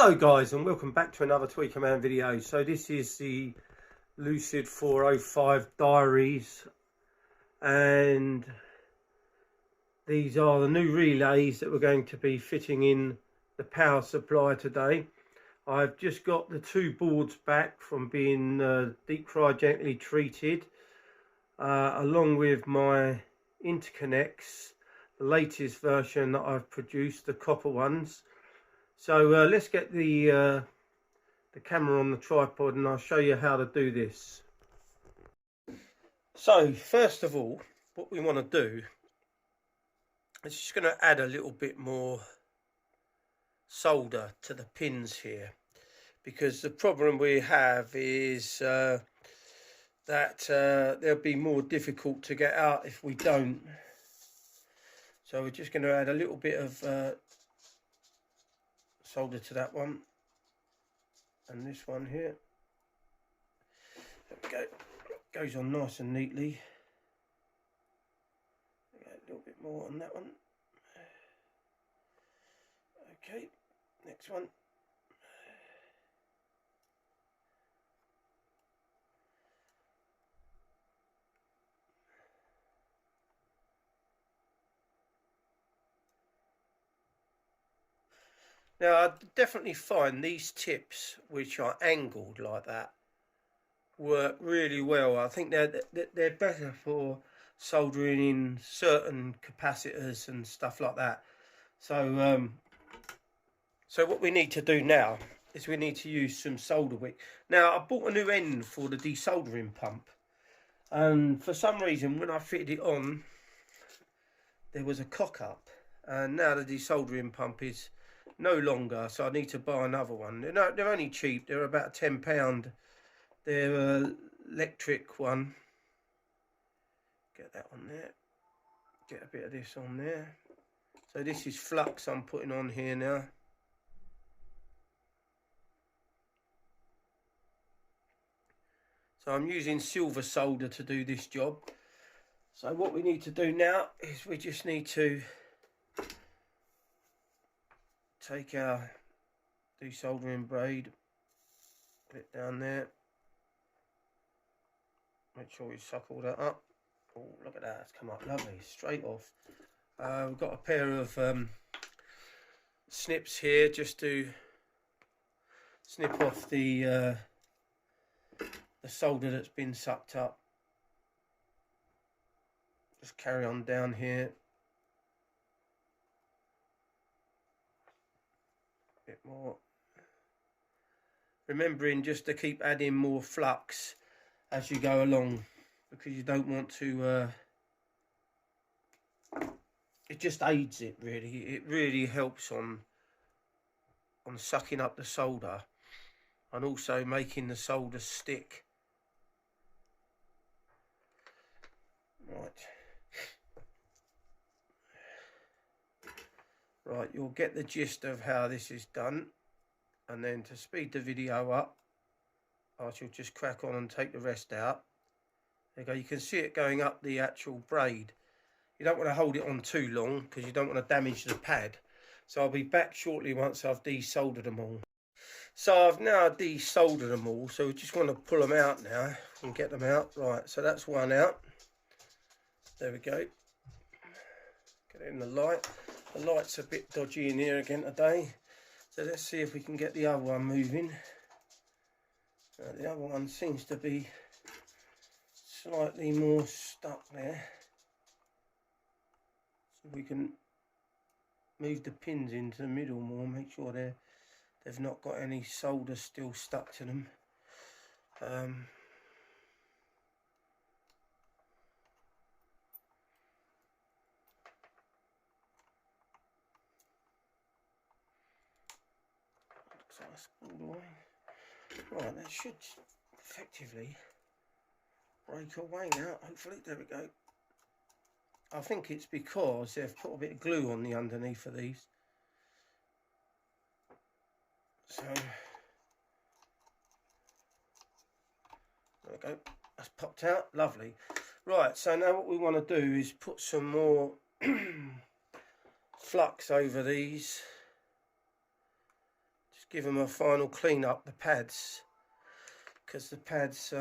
Hello guys, and welcome back to another Tweaker Man video. So this is the Lucid 405 Diaries, and these are the new relays that we're going to be fitting in the power supply today. I've just got the two boards back from being deep cryogenically treated, along with my interconnects, the latest version that I've produced, the copper ones. So let's get the camera on the tripod and I'll show you how to do this. So first of all, what we want to do is just going to add a little bit more solder to the pins here, because the problem we have is that they'll be more difficult to get out if we don't. So we're just going to add a little bit of solder to that one and this one here. There we go. Goes on nice and neatly. A little bit more on that one. Okay, next one. Now, I definitely find these tips, which are angled like that, work really well. I think they're better for soldering in certain capacitors and stuff like that. So, so what we need to do now is we need to use some solder wick. Now, I bought a new end for the desoldering pump, and for some reason, when I fitted it on, there was a cock up, and now the desoldering pump is no longer, so I need to buy another one. They're only cheap. They're about £10. They're an electric one. Get that on there. Get a bit of this on there. So this is flux I'm putting on here now. So I'm using silver solder to do this job. So what we need to do now is we just need to take our desoldering braid, put it down there, make sure we suck all that up. Oh, look at that, it's come up lovely, straight off. We've got a pair of snips here just to snip off the solder that's been sucked up. Just carry on down here. Bit more, remembering just to keep adding more flux as you go along, because you don't want to it just aids it really. It really helps on sucking up the solder and also making the solder stick. Right, you'll get the gist of how this is done, and then to speed the video up, I shall just crack on and take the rest out. There you go, you can see it going up the actual braid. You don't want to hold it on too long because you don't want to damage the pad. So I'll be back shortly once I've desoldered them all. So I've now desoldered them all, so we just want to pull them out now and get them out. Right, so that's one out. There we go. Get it in the light. The light's a bit dodgy in here again today, so let's see if we can get the other one moving. The other one seems to be slightly more stuck there, so we can move the pins into the middle more, make sure they've not got any solder still stuck to them. Right, that should effectively break away now, hopefully. There we go. I think it's because they've put a bit of glue on the underneath of these. So there we go, that's popped out, lovely. Right, so now what we want to do is put some more flux over these. give them a final clean up, the pads, because the pads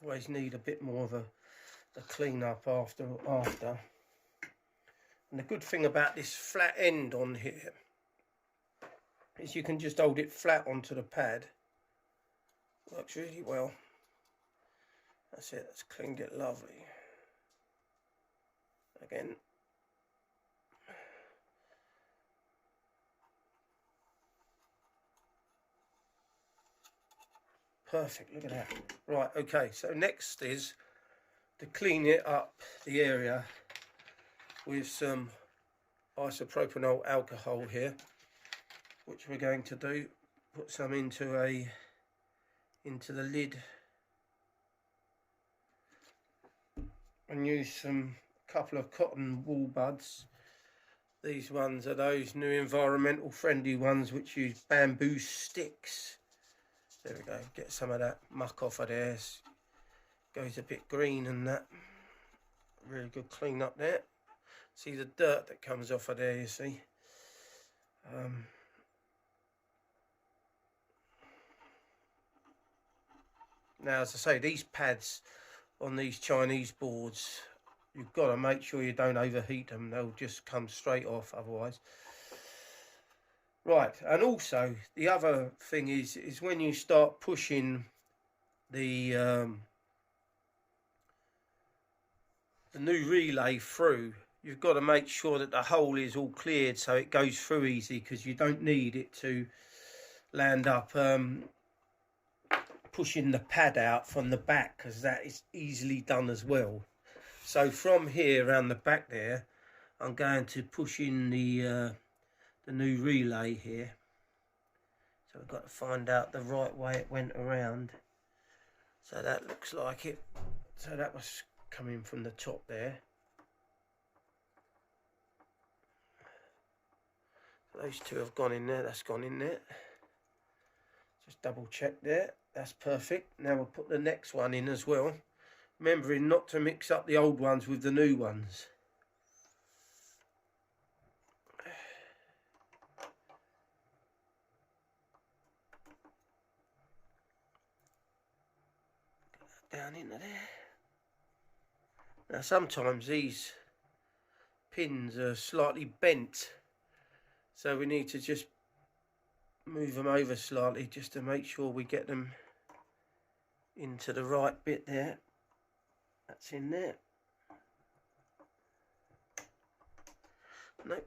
always need a bit more of a clean up after. And the good thing about this flat end on here is you can just hold it flat onto the pad. Works really well. That's it, that's cleaned it lovely. Again. Perfect, look at that. Right, okay, so next is to clean it up, the area, with some isopropanol alcohol here, which we're going to do. Put some into the lid and use a couple of cotton wool buds. These ones are those new environmental friendly ones which use bamboo sticks. There we go, get some of that muck off of there. Goes a bit green and that. Really good clean up there. See the dirt that comes off of there, you see. Now, as I say, these pads on these Chinese boards, you've got to make sure you don't overheat them. They'll just come straight off otherwise. Right, and also the other thing is when you start pushing the new relay through, you've got to make sure that the hole is all cleared so it goes through easy, because you don't need it to land up pushing the pad out from the back, because that is easily done as well. So from here around the back there, I'm going to push in the new relay here. So we've got to find out the right way it went around. So that looks like it. So that was coming from the top there. So those two have gone in there. That's gone in there. Just double check there. That's perfect. Now we'll put the next one in as well, remembering not to mix up the old ones with the new ones. Down into there. Now sometimes these pins are slightly bent, so we need to just move them over slightly just to make sure we get them into the right bit there. That's in there. Nope.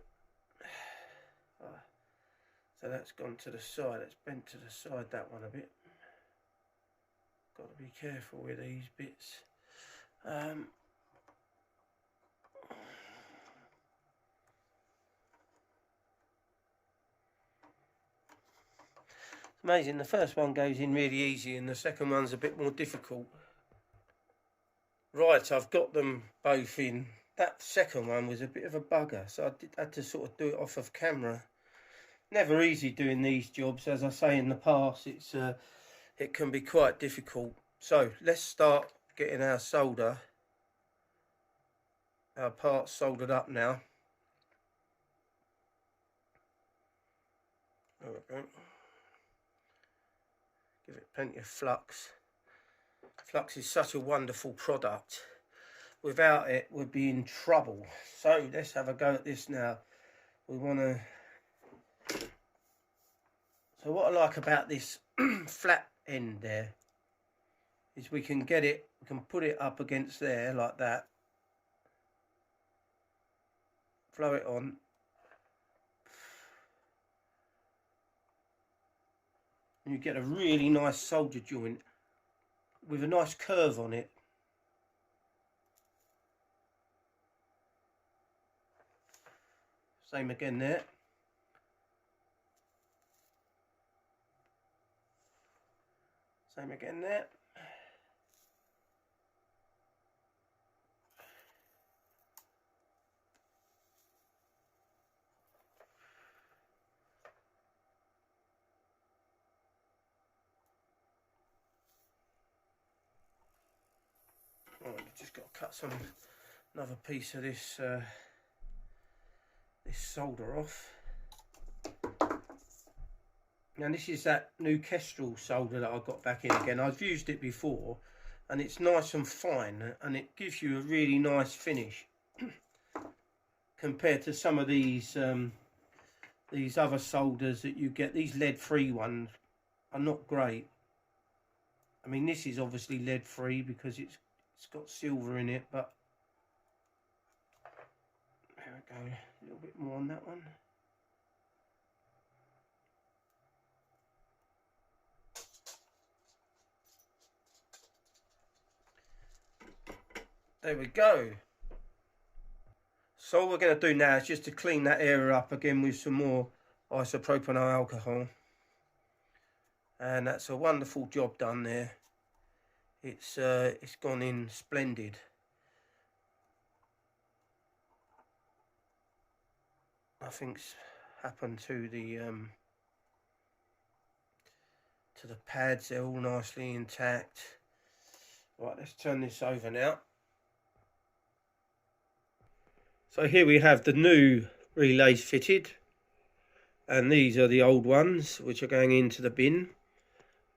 So that's gone to the side. It's bent to the side, that one a bit. Got to be careful with these bits. It's amazing, the first one goes in really easy and the second one's a bit more difficult. Right, I've got them both in. That second one was a bit of a bugger, so I had to sort of do it off of camera. Never easy doing these jobs, as I say in the past. It can be quite difficult. So let's start getting our parts soldered up now. There we go. Give it plenty of flux. Flux is such a wonderful product. Without it, we'd be in trouble. So let's have a go at this now. We want to. So what I like about this flat end there is we can put it up against there like that. Flow it on. And you get a really nice solder joint with a nice curve on it. Same again there. Same again there. Right, I've just got to cut another piece of this this solder off. Now this is that new Kestrel solder that I got back in again. I've used it before and it's nice and fine and it gives you a really nice finish compared to some of these other solders that you get. These lead-free ones are not great. I mean, this is obviously lead-free because it's got silver in it, but there we go, a little bit more on that one. There we go. So all we're going to do now is just to clean that area up again with some more isopropyl alcohol. And that's a wonderful job done there. It's gone in splendid. Nothing's happened to the pads. They're all nicely intact. Right, let's turn this over now. So here we have the new relays fitted, and these are the old ones which are going into the bin.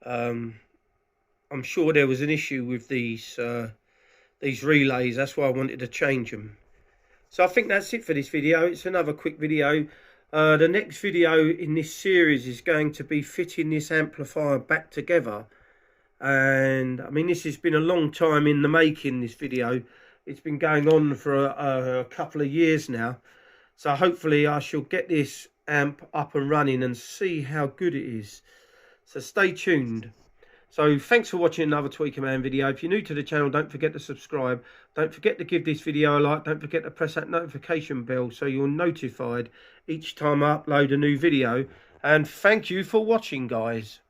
I'm sure there was an issue with these relays, that's why I wanted to change them. So I think that's it for this video. It's another quick video. The next video in this series is going to be fitting this amplifier back together. And I mean, this has been a long time in the making, this video. It's been going on for a couple of years now. So hopefully I shall get this amp up and running and see how good it is. So stay tuned. So thanks for watching another Tweaker Man video. If you're new to the channel, don't forget to subscribe. Don't forget to give this video a like. Don't forget to press that notification bell so you're notified each time I upload a new video. And thank you for watching, guys.